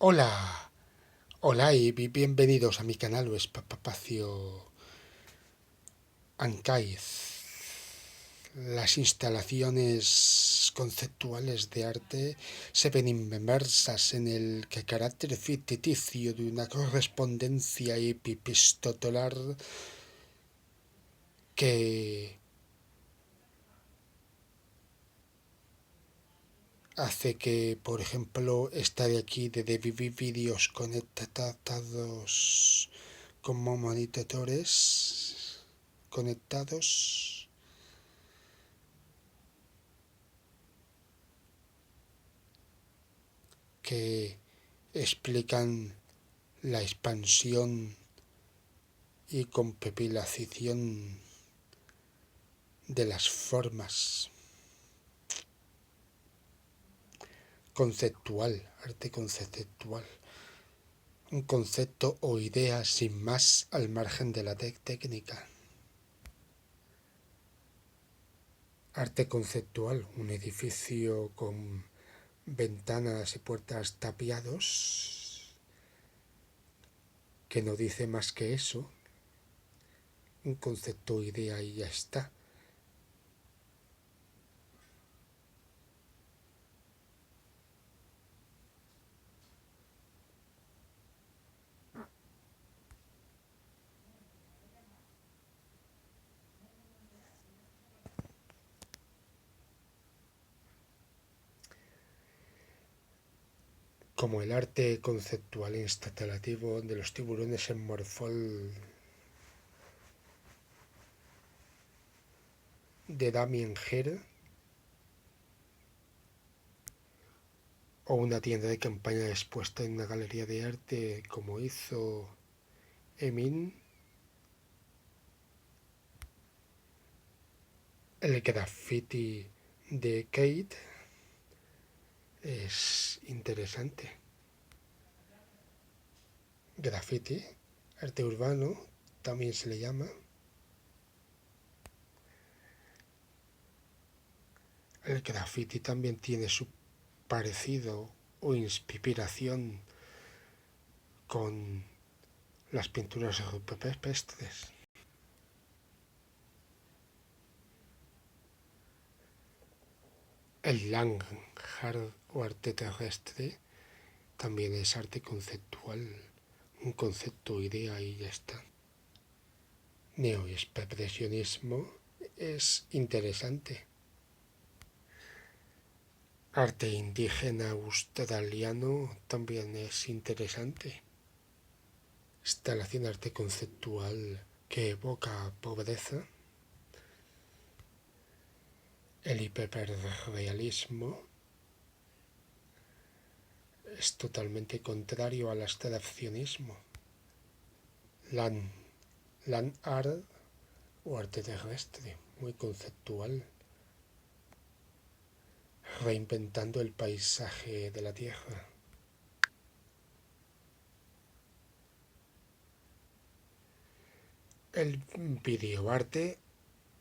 Hola, hola y bienvenidos a mi canal o Espacio Ancaiz. Las instalaciones conceptuales de arte se ven inmersas en el carácter ficticio de una correspondencia epistolar que hace que, por ejemplo, esta de aquí de vídeos conectados como monitores conectados que explican la expansión y compilación de las formas. Conceptual, arte conceptual. Un concepto o idea sin más al margen de la técnica. Arte conceptual, un edificio con ventanas y puertas tapiados que no dice más que eso. Un concepto o idea y ya está. Como el arte conceptual e instalativo de los tiburones en Morphol de Damien Hirst, o una tienda de campaña expuesta en una galería de arte como hizo Emin. El graffiti de Kate es interesante. Graffiti, arte urbano, también se le llama. El graffiti también tiene su parecido o inspiración con las pinturas rupestres. El land art o arte terrestre también es arte conceptual, un concepto, idea y ya está. Neoexpresionismo es interesante. Arte indígena australiano también es interesante. Instalación arte conceptual que evoca pobreza. El hiperrealismo es totalmente contrario al abstraccionismo. Land art o arte terrestre, muy conceptual, reinventando el paisaje de la Tierra. El videoarte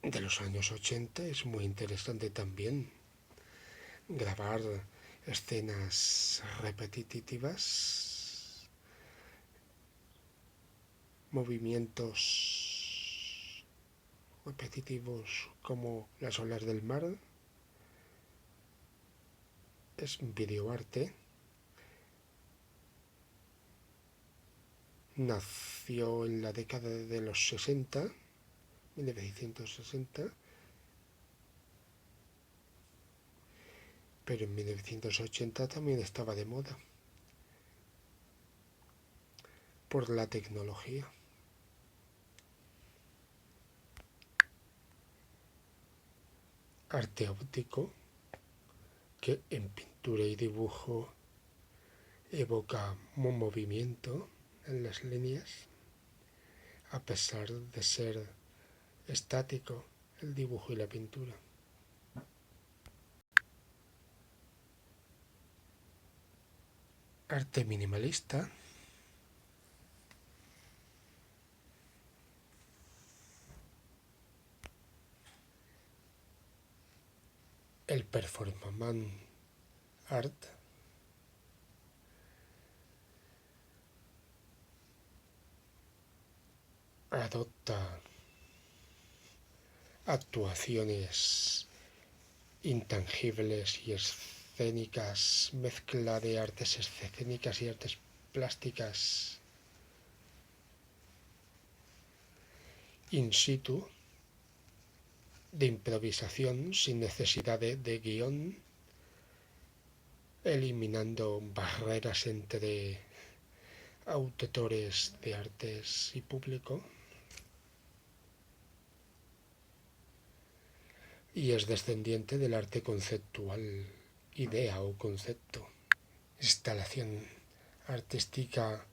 de los años 80 es muy interesante también. Grabar escenas repetitivas, movimientos repetitivos como las olas del mar, es videoarte. Nació en la década de los 60, 1960, pero en 1980 también estaba de moda por la tecnología. Arte óptico, que en pintura y dibujo evoca un movimiento en las líneas, a pesar de ser estático el dibujo y la pintura. Arte minimalista, el performance art, adopta actuaciones intangibles y escénicas, mezcla de artes escénicas y artes plásticas in situ, de improvisación sin necesidad de guión, eliminando barreras entre autores de artes y público, y es descendiente del arte conceptual, idea o concepto, instalación artística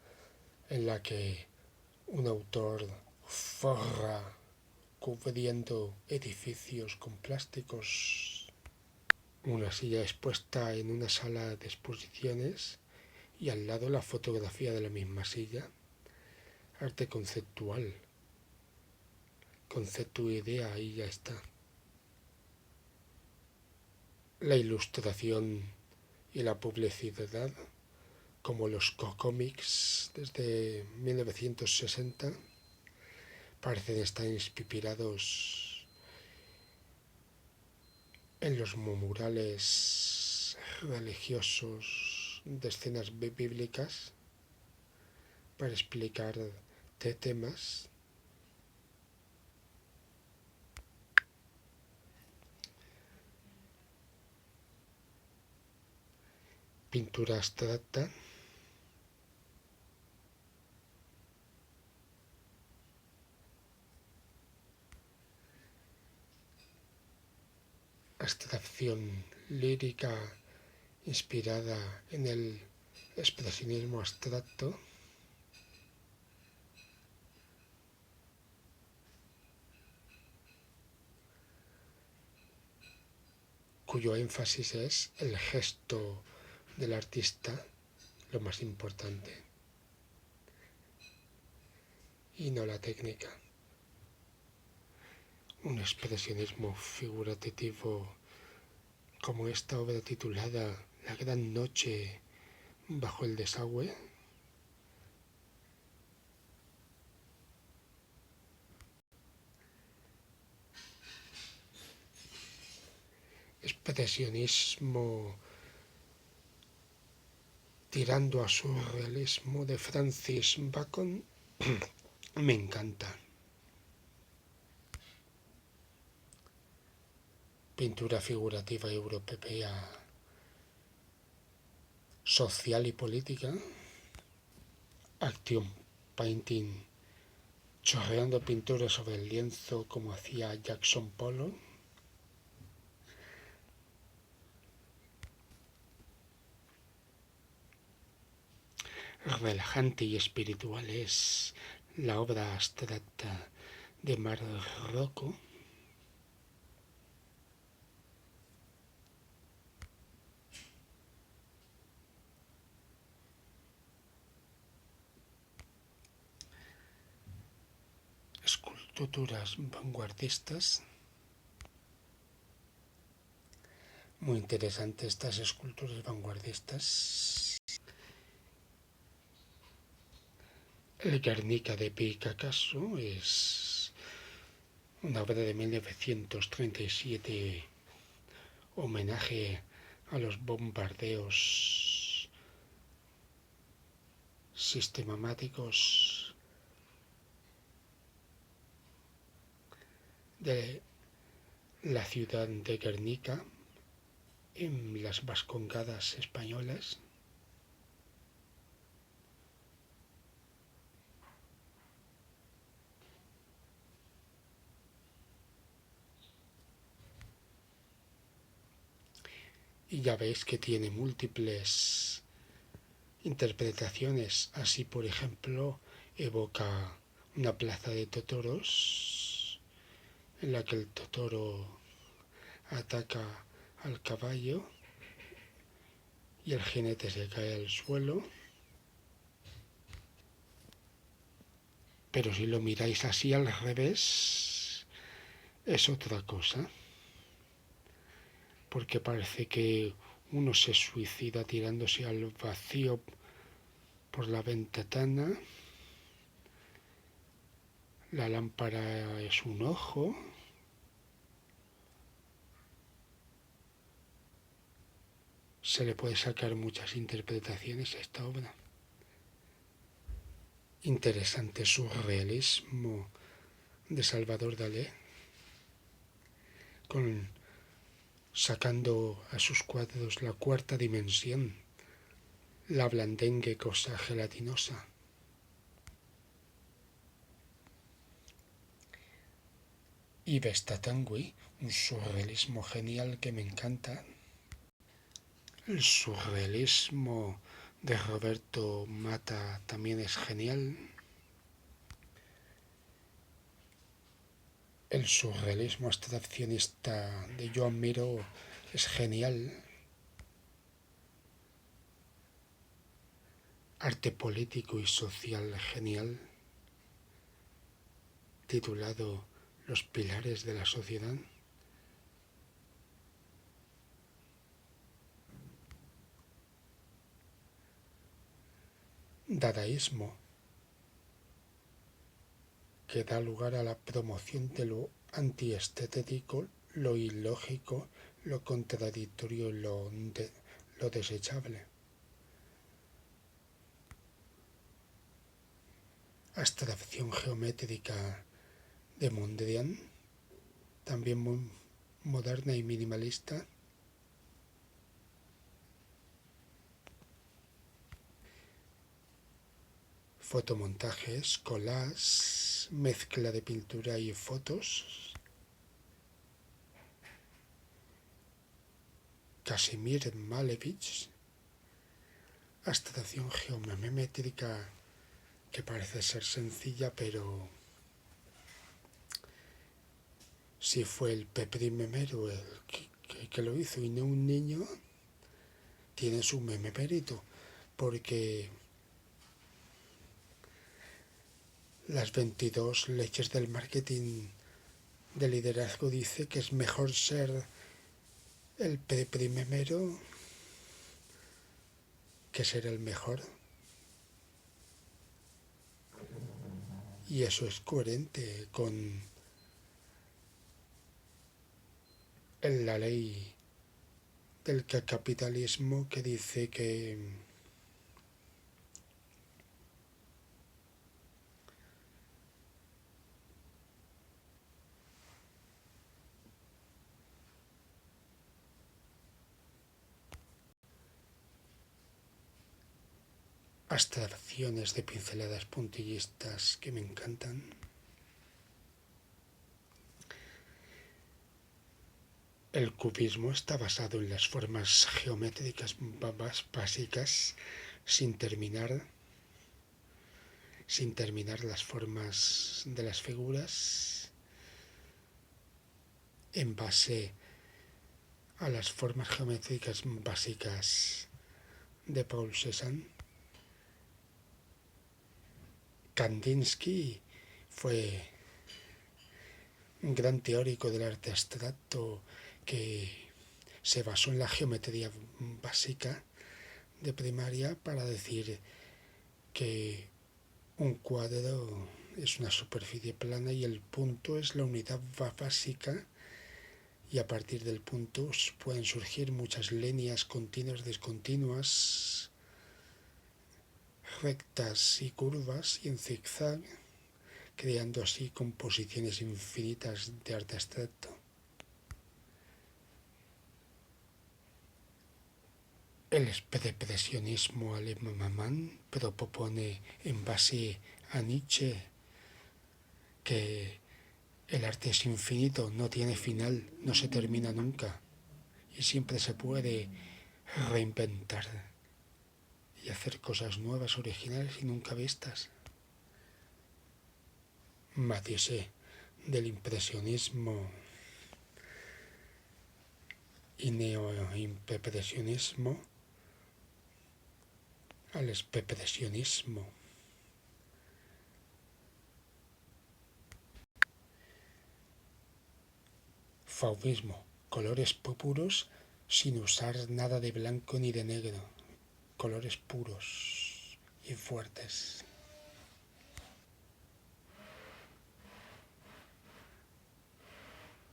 en la que un autor forra cubriendo edificios con plásticos, una silla expuesta en una sala de exposiciones y al lado la fotografía de la misma silla. Arte conceptual, concepto, idea, ahí ya está. La ilustración y la publicidad, como los cómics desde 1960, parecen estar inspirados en los murales religiosos de escenas bíblicas para explicar temas. Pintura abstracta, abstracción lírica inspirada en el expresionismo abstracto, cuyo énfasis es el gesto del artista, lo más importante, y no la técnica. Un expresionismo figurativo como esta obra titulada La gran noche bajo el desagüe, expresionismo tirando a surrealismo de Francis Bacon, me encanta. Pintura figurativa europea, social y política, action painting, chorreando pintura sobre el lienzo como hacía Jackson Pollock, relajante y espiritual es la obra abstracta de Marc Rothko, esculturas vanguardistas. Muy interesantes estas esculturas vanguardistas. El Guernica de Picasso es una obra de 1937, homenaje a los bombardeos sistemáticos de la ciudad de Guernica en las Vascongadas españolas. Y ya veis que tiene múltiples interpretaciones. Así, por ejemplo, evoca una plaza de totoros en la que el totoro ataca al caballo y el jinete se cae al suelo. Pero si lo miráis así al revés, es otra cosa. Porque parece que uno se suicida tirándose al vacío por la ventana, La lámpara es un ojo. Se le puede sacar muchas interpretaciones a esta obra. Interesante surrealismo de Salvador Dalí, sacando a sus cuadros la cuarta dimensión, la blandengue cosa gelatinosa. Y Vestatangui, un surrealismo genial que me encanta. El surrealismo de Roberto Mata también es genial. El surrealismo abstraccionista de Joan Miró es genial. Arte político y social genial, titulado Los pilares de la sociedad. Dadaísmo, que da lugar a la promoción de lo antiestético, lo ilógico, lo contradictorio y lo desechable. Abstracción geométrica de Mondrian, también muy moderna y minimalista. Fotomontajes, collages, mezcla de pintura y fotos. Casimir Malevich, abstracción geométrica que parece ser sencilla, pero si fue el Peprimemero el que lo hizo y no un niño, tiene su mérito, porque las 22 leyes del marketing de liderazgo dice que es mejor ser el Peprimemero que ser el mejor. Y eso es coherente con la ley del capitalismo que dice que abstracciones de pinceladas puntillistas que me encantan. El cubismo está basado en las formas geométricas básicas sin terminar las formas de las figuras en base a las formas geométricas básicas de Paul Cézanne. Kandinsky fue un gran teórico del arte abstracto que se basó en la geometría básica de primaria para decir que un cuadro es una superficie plana y el punto es la unidad básica, y a partir del punto pueden surgir muchas líneas continuas, discontinuas, rectas y curvas y en zigzag, creando así composiciones infinitas de arte abstracto. El expresionismo alemán propone en base a Nietzsche que el arte es infinito, no tiene final, no se termina nunca y siempre se puede reinventar y hacer cosas nuevas, originales y nunca vistas. Matisse, del impresionismo y neoimpresionismo al expresionismo. Fauvismo, colores puros sin usar nada de blanco ni de negro, colores puros y fuertes.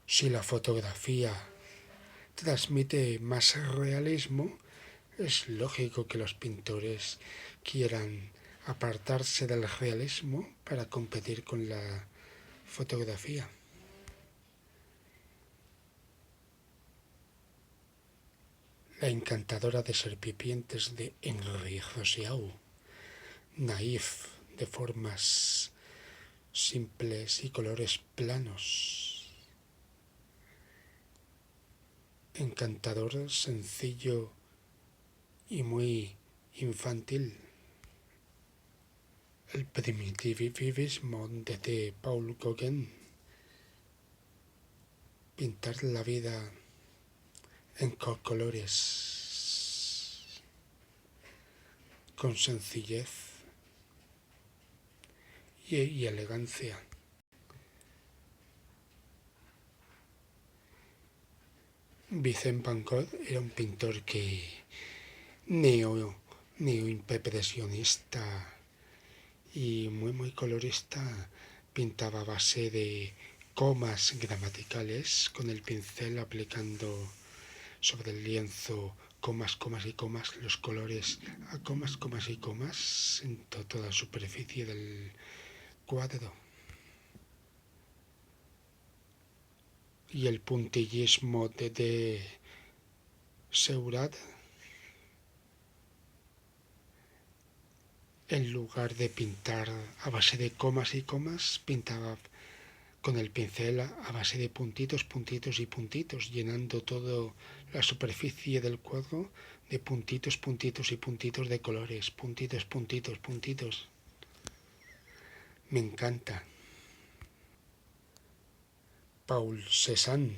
Si la fotografía transmite más realismo, es lógico que los pintores quieran apartarse del realismo para competir con la fotografía. La encantadora de serpientes de Henri Rousseau, naif, de formas simples y colores planos. Encantador, sencillo y muy infantil. El primitivismo de Paul Gauguin. Pintar la vida en colores con sencillez y elegancia. Vincent van Gogh era un pintor que neoimpresionista y muy colorista, pintaba a base de comas gramaticales con el pincel, aplicando sobre el lienzo comas y comas, los colores a comas y comas en toda la superficie del cuadro. Y el puntillismo de Seurat, en lugar de pintar a base de comas y comas, pintaba con el pincel a base de puntitos y puntitos, llenando toda la superficie del cuadro de puntitos y puntitos de colores, puntitos. Me encanta. Paul Cézanne,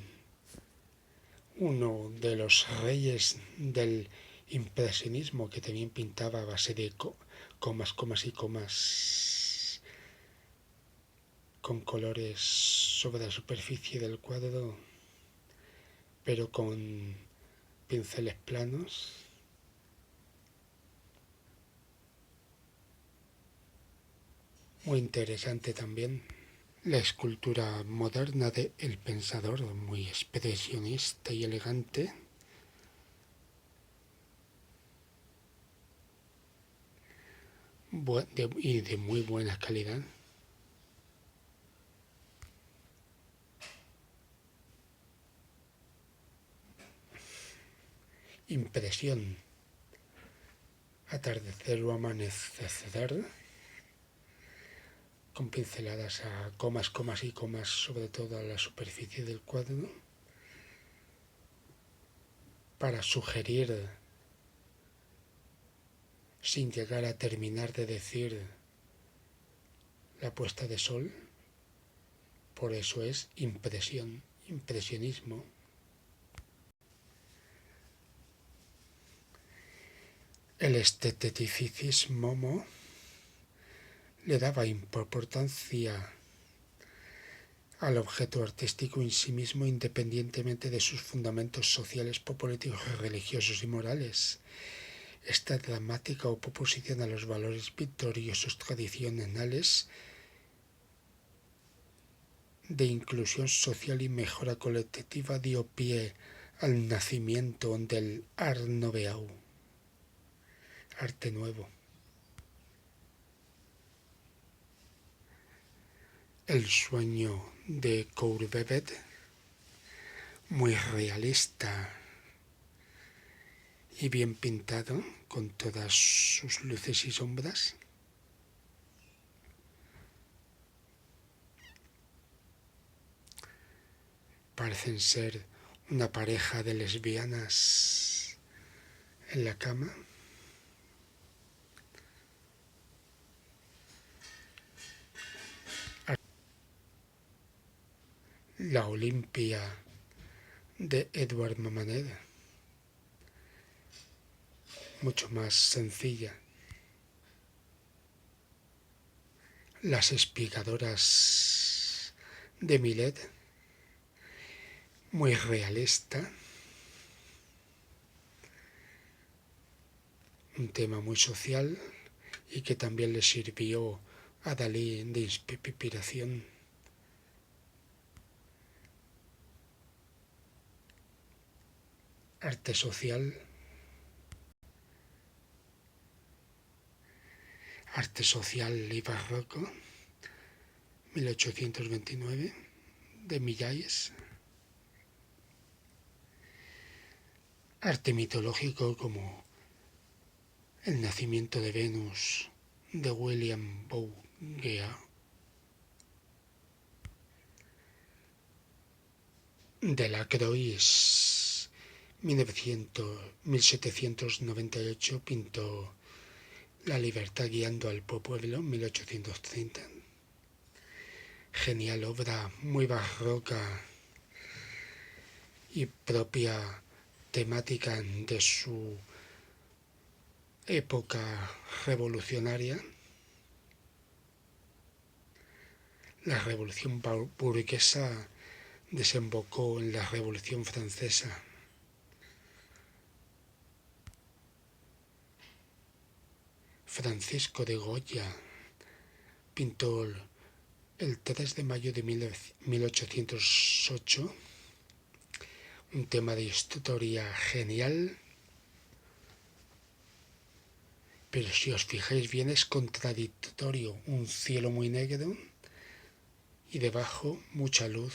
uno de los reyes del impresionismo, que también pintaba a base de comas y comas con colores sobre la superficie del cuadro, pero con pinceles planos. Muy interesante también. La escultura moderna de El Pensador, muy expresionista y elegante. Y de muy buena calidad. Impresión. Atardecer o amanecer, con pinceladas a comas y comas sobre toda la superficie del cuadro, para sugerir, sin llegar a terminar de decir, la puesta de sol. Por eso es impresionismo. El esteticismo le daba importancia al objeto artístico en sí mismo, independientemente de sus fundamentos sociales, políticos, religiosos y morales. Esta dramática oposición a los valores victoriosos tradicionales de inclusión social y mejora colectiva dio pie al nacimiento del Art Nouveau, arte nuevo. El sueño de Courbet, muy realista y bien pintado, con todas sus luces y sombras. Parecen ser una pareja de lesbianas en la cama. La Olimpia de Edouard Manet, mucho más sencilla. Las espigadoras de Millet, muy realista. Un tema muy social y que también le sirvió a Dalí de inspiración. arte social, y barroco, 1829, de Millais. Arte mitológico como El nacimiento de Venus, de William Bouguer. Delacroix, 1798, pintó La libertad guiando al pueblo, 1830. Genial obra, muy barroca y propia temática de su época revolucionaria. La revolución burguesa desembocó en la Revolución Francesa. Francisco de Goya pintó el 3 de mayo de 1808 un tema de historia genial, pero si os fijáis bien es contradictorio. Un cielo muy negro y debajo mucha luz,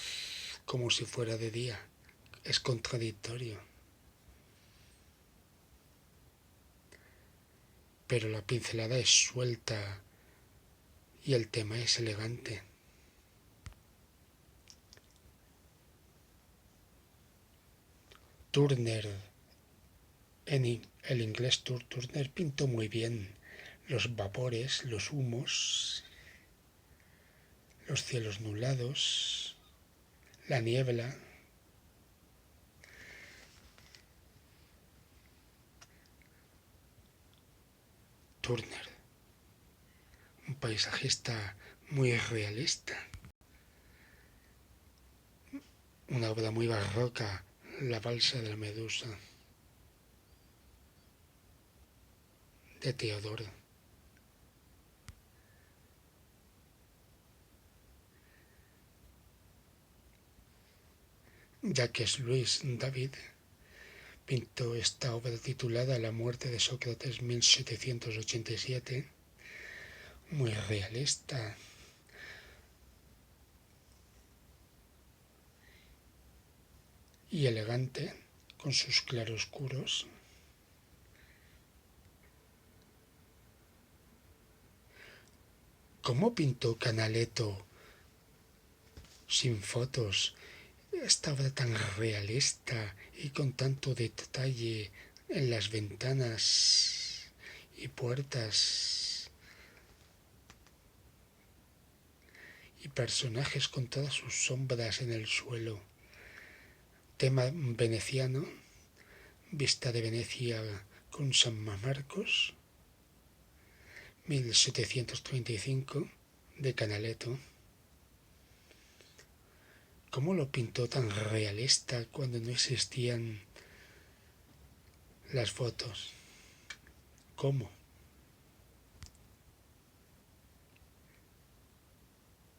como si fuera de día. Es contradictorio. Pero la pincelada es suelta y el tema es elegante. Turner, el inglés Turner, pintó muy bien los vapores, los humos, los cielos nublados, la niebla. Turner, un paisajista muy realista. Una obra muy barroca, La balsa de la medusa, de Teodoro. Jacques Louis David pintó esta obra titulada La muerte de Sócrates, 1787, muy realista. Y elegante, con sus claroscuros. ¿Cómo pintó Canaletto sin fotos esta obra tan realista y con tanto detalle en las ventanas y puertas y personajes con todas sus sombras en el suelo? Tema veneciano, vista de Venecia con San Marcos, 1735, de Canaletto. ¿Cómo lo pintó tan realista cuando no existían las fotos? ¿Cómo?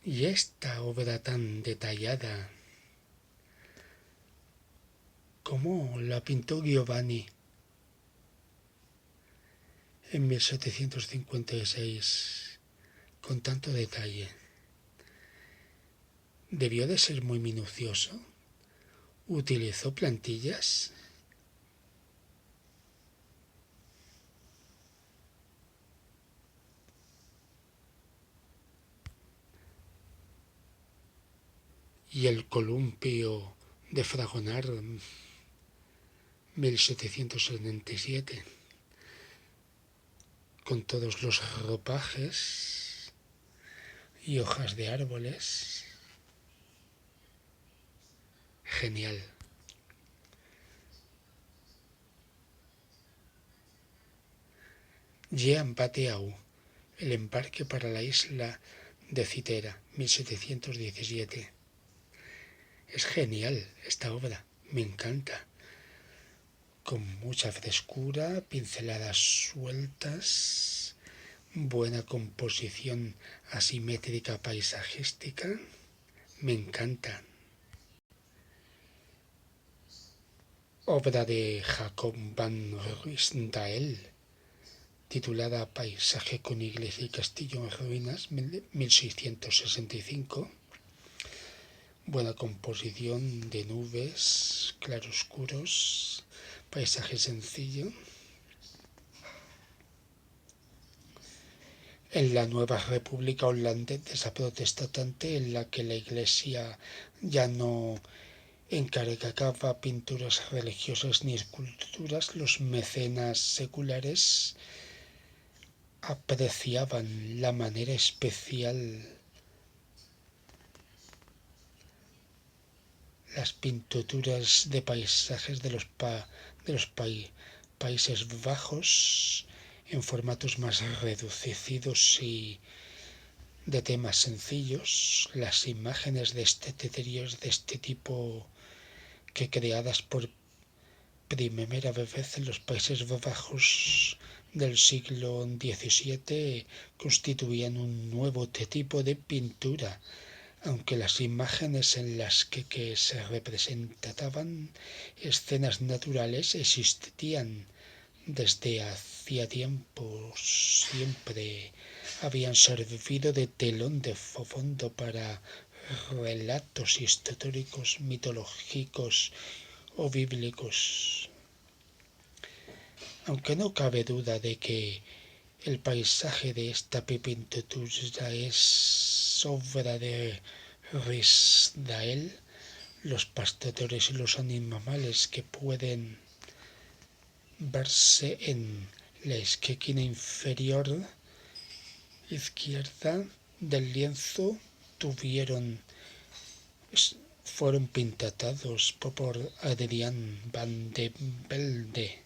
Y esta obra tan detallada, ¿cómo la pintó Giovanni en 1756 con tanto detalle? Debió de ser muy minucioso. ¿Utilizó plantillas? Y el columpio de Fragonard, 1777, con todos los ropajes y hojas de árboles. Genial. Jean Pateau, El embarque para la isla de Citera, 1717. Es genial esta obra, me encanta. Con mucha frescura, pinceladas sueltas, buena composición asimétrica paisajística, me encanta. obra de Jacob van Ruysdael, titulada Paisaje con iglesia y castillo en ruinas, 1665. Buena composición de nubes, claroscuros, paisaje sencillo. En la nueva república holandesa protestante, en la que la iglesia ya no encargaba pinturas religiosas ni esculturas, los mecenas seculares apreciaban la manera especial las pinturas de paisajes de los Países Bajos en formatos más reducidos y de temas sencillos. Las imágenes de este tipo que creadas por primera vez en los Países Bajos del siglo XVII constituían un nuevo tipo de pintura, aunque las imágenes en las que se representaban escenas naturales existían desde hacía tiempo, siempre habían servido de telón de fondo para relatos históricos, mitológicos o bíblicos. Aunque no cabe duda de que el paisaje de esta pintura es obra de Ruysdael, los pastores y los animales que pueden verse en la esquina inferior izquierda del lienzo fueron pintados por Adriaan van de Velde,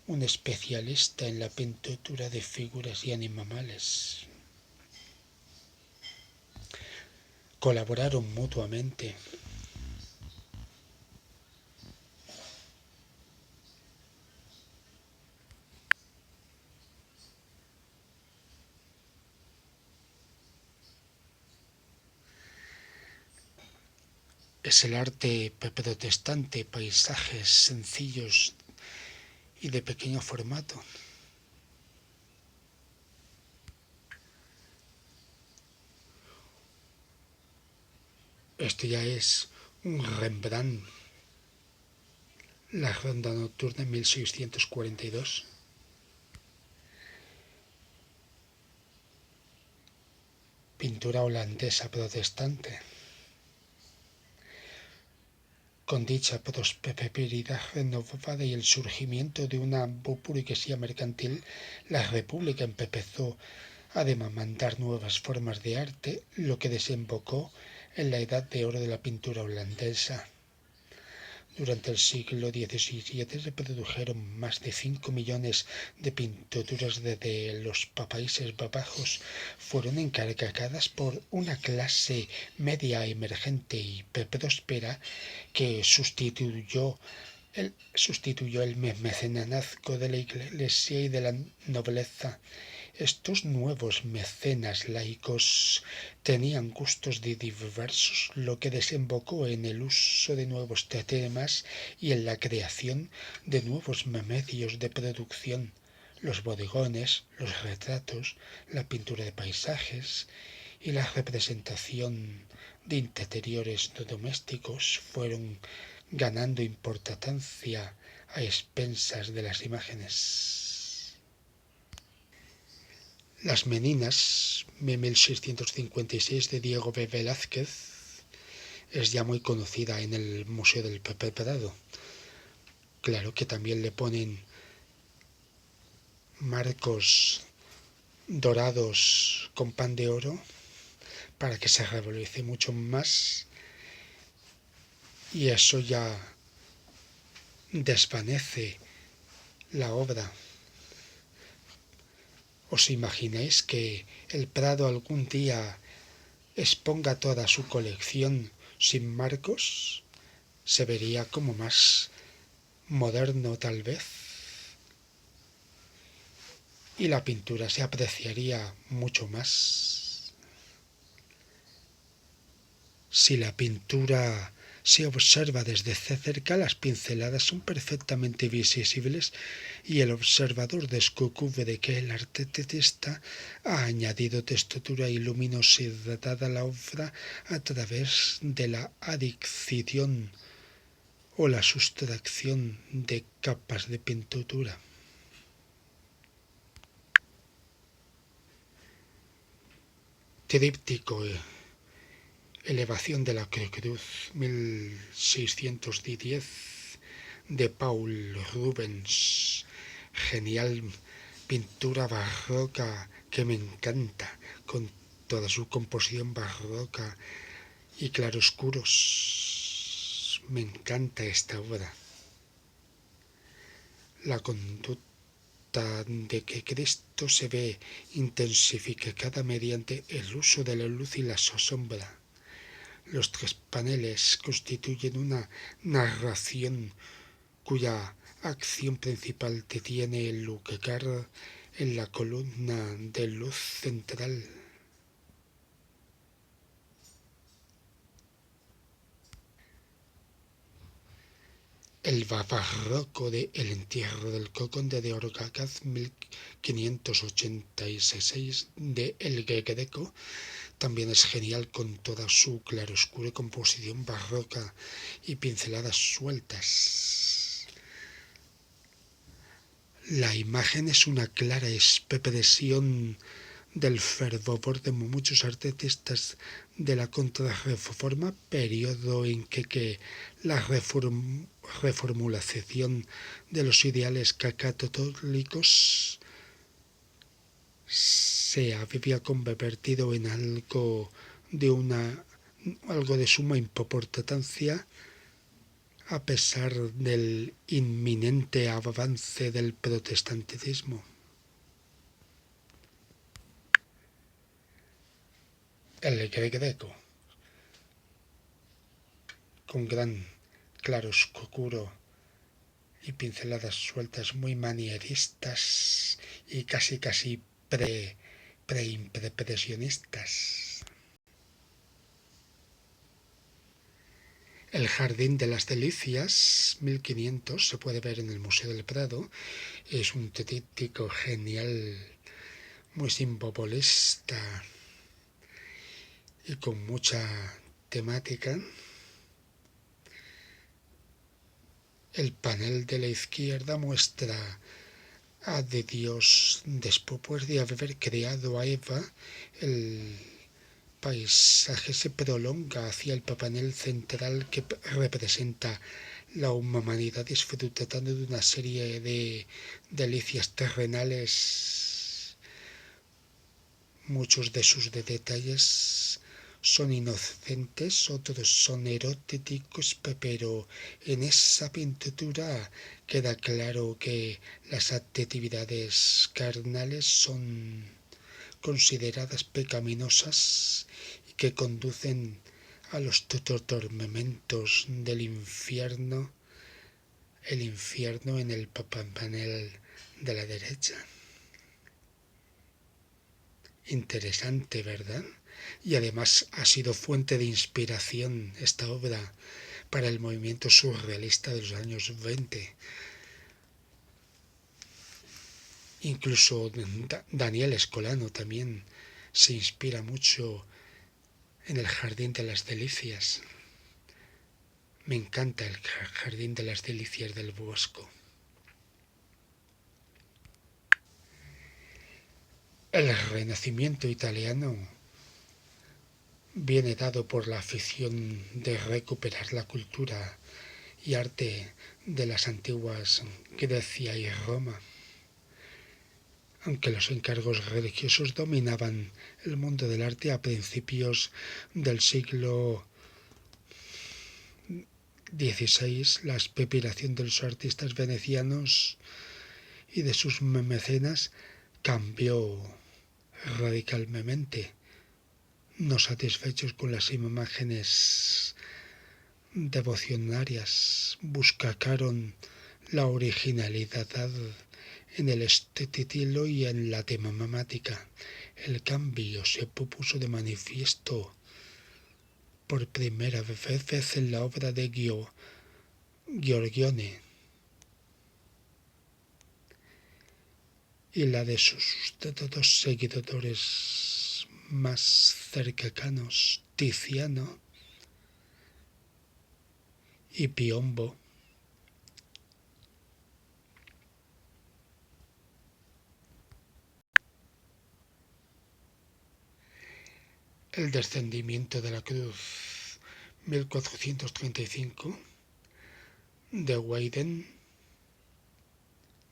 un especialista en la pintura de figuras y animales. Colaboraron mutuamente. Es el arte protestante, paisajes sencillos y de pequeño formato. Esto ya es un Rembrandt, la Ronda Nocturna en 1642. Pintura holandesa protestante. Con dicha prosperidad renovada y el surgimiento de una burguesía mercantil, la República empezó a demandar nuevas formas de arte, lo que desembocó en la edad de oro de la pintura holandesa. Durante el siglo XVII se produjeron más de 5 millones de pinturas desde los Países Bajos. Fueron encargadas por una clase media emergente y próspera que sustituyó el mecenazgo de la Iglesia y de la nobleza. Estos nuevos mecenas laicos tenían gustos diversos, lo que desembocó en el uso de nuevos temas y en la creación de nuevos medios de producción. Los bodegones, los retratos, la pintura de paisajes y la representación de interiores domésticos fueron ganando importancia a expensas de las imágenes. Las Meninas, 1656, de Diego B. Velázquez, es ya muy conocida en el Museo del Prado. Claro que también le ponen marcos dorados con pan de oro para que se revalorice mucho más, y eso ya desvanece la obra. ¿Os imagináis que el Prado algún día exponga toda su colección sin marcos? Se vería como más moderno tal vez, y la pintura se apreciaría mucho más. Si la pintura se observa desde cerca, las pinceladas son perfectamente visibles y el observador descubre que el artista ha añadido textura y luminosidad a la obra a través de la adición o la sustracción de capas de pintura. Tríptico Elevación de la Cruz, 1610, de Paul Rubens. Genial pintura barroca que me encanta, con toda su composición barroca y claroscuros. Me encanta esta obra. La conducta de que Cristo se ve intensificada mediante el uso de la luz y la sombra. Los tres paneles constituyen una narración cuya acción principal tiene lugar en la columna de luz central. El barroco de El entierro del conde de Orgaz, 1586, de El Greco, también es genial, con toda su claroscura y composición barroca y pinceladas sueltas. La imagen es una clara expresión del fervor de muchos artistas de la Contrarreforma, periodo en que la reformulación de los ideales católicos se había convertido en algo de suma importancia, a pesar del inminente avance del protestantismo. El Greco, con gran claroscuro y pinceladas sueltas muy manieristas y casi preimpresionistas. El Jardín de las Delicias, 1500, se puede ver en el Museo del Prado. Es un tríptico genial, muy simbolista y con mucha temática. El panel de la izquierda muestra a de Dios después de haber creado a Eva. El paisaje se prolonga hacia el panel central, que representa la humanidad disfrutando de una serie de delicias terrenales. Muchos de sus detalles son inocentes, otros son eróticos, pero en esa pintura queda claro que las actividades carnales son consideradas pecaminosas y que conducen a los tormentos del infierno, el infierno en el panel de la derecha. Interesante, ¿verdad? Y además ha sido fuente de inspiración esta obra para el movimiento surrealista de los años 20. Incluso Daniel Escolano también se inspira mucho en el Jardín de las Delicias. Me encanta el Jardín de las Delicias del Bosco. El Renacimiento italiano viene dado por la afición de recuperar la cultura y arte de las antiguas Grecia y Roma. Aunque los encargos religiosos dominaban el mundo del arte a principios del siglo XVI, la inspiración de los artistas venecianos y de sus mecenas cambió radicalmente. No satisfechos con las imágenes devocionarias, buscaron la originalidad en el estilo y en la temática. El cambio se puso de manifiesto por primera vez en la obra de Giorgione y la de sus dos seguidores más cercanos, Tiziano y Piombo. El descendimiento de la cruz, 1435, de Weiden,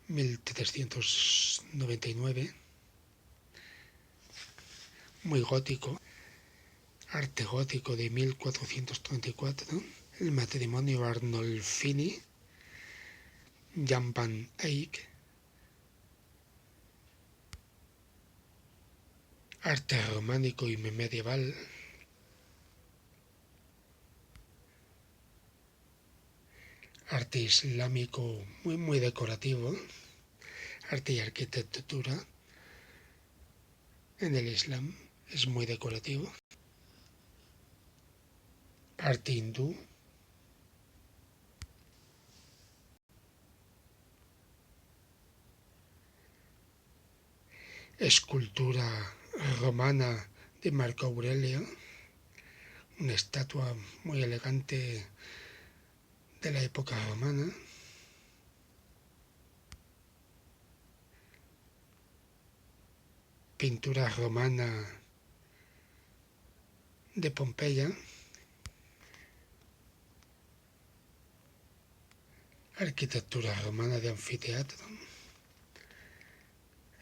1399, muy gótico, arte gótico de 1434, el matrimonio Arnolfini, Jan van Eyck, arte románico y medieval, arte islámico muy decorativo, arte y arquitectura en el Islam es muy decorativo, arte hindú, escultura romana de Marco Aurelio, una estatua muy elegante de la época romana, pintura romana de Pompeya, arquitectura romana de anfiteatro,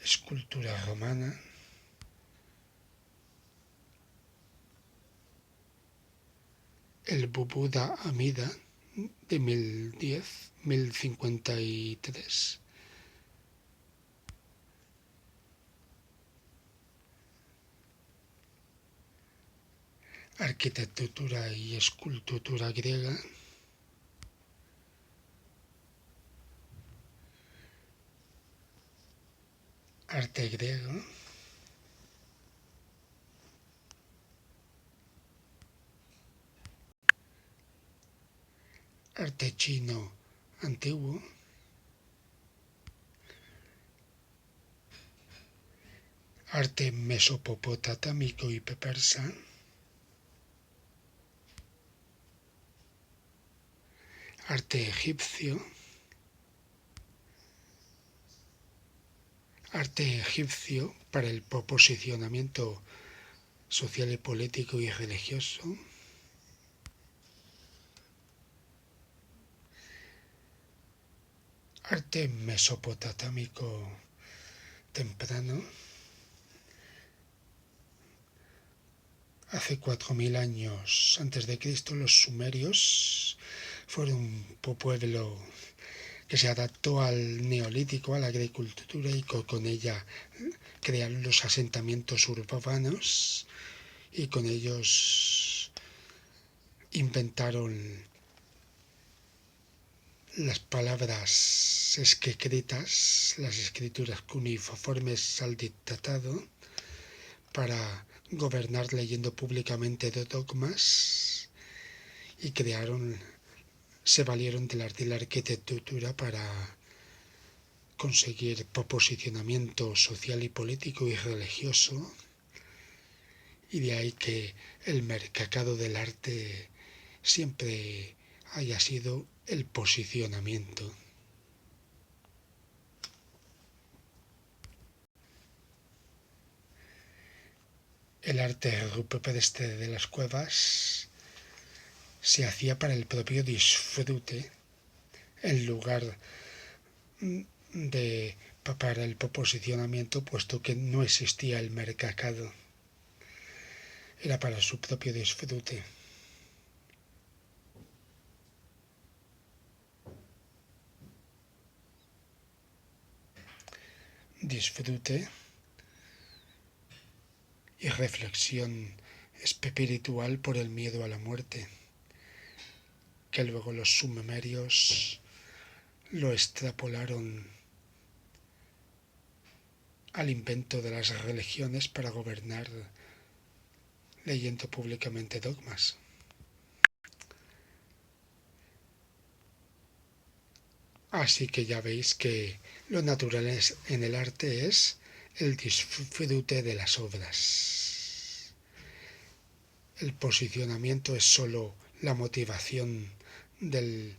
escultura romana, el Bubuda Amida de 1053, arquitectura y escultura griega, arte griego, arte chino antiguo, arte mesopotámico y persa, arte egipcio, para el posicionamiento social y político y religioso, arte mesopotámico temprano, hace 4000 años antes de Cristo, los sumerios fueron un pueblo que se adaptó al neolítico, a la agricultura, y con ella crearon los asentamientos urbanos y con ellos inventaron las palabras escritas, las escrituras cuneiformes al dictado, para gobernar leyendo públicamente de dogmas, y se valieron de la arquitectura para conseguir posicionamiento social y político y religioso, y de ahí que el mercado del arte siempre haya sido el posicionamiento. El arte rupestre de las cuevas se hacía para el propio disfrute, en lugar de para el posicionamiento, puesto que no existía el mercado, era para su propio disfrute. Disfrute y reflexión espiritual por el miedo a la muerte, que luego los sumerios lo extrapolaron al invento de las religiones para gobernar leyendo públicamente dogmas. Así que ya veis que lo natural en el arte es el disfrute de las obras. El posicionamiento es solo la motivación del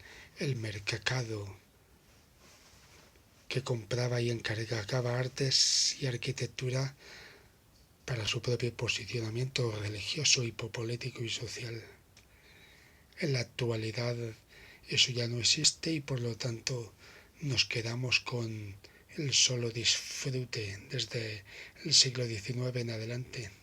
mercado que compraba y encargaba artes y arquitectura para su propio posicionamiento religioso, político y social. En la actualidad eso ya no existe y por lo tanto nos quedamos con el solo disfrute desde el siglo XIX en adelante.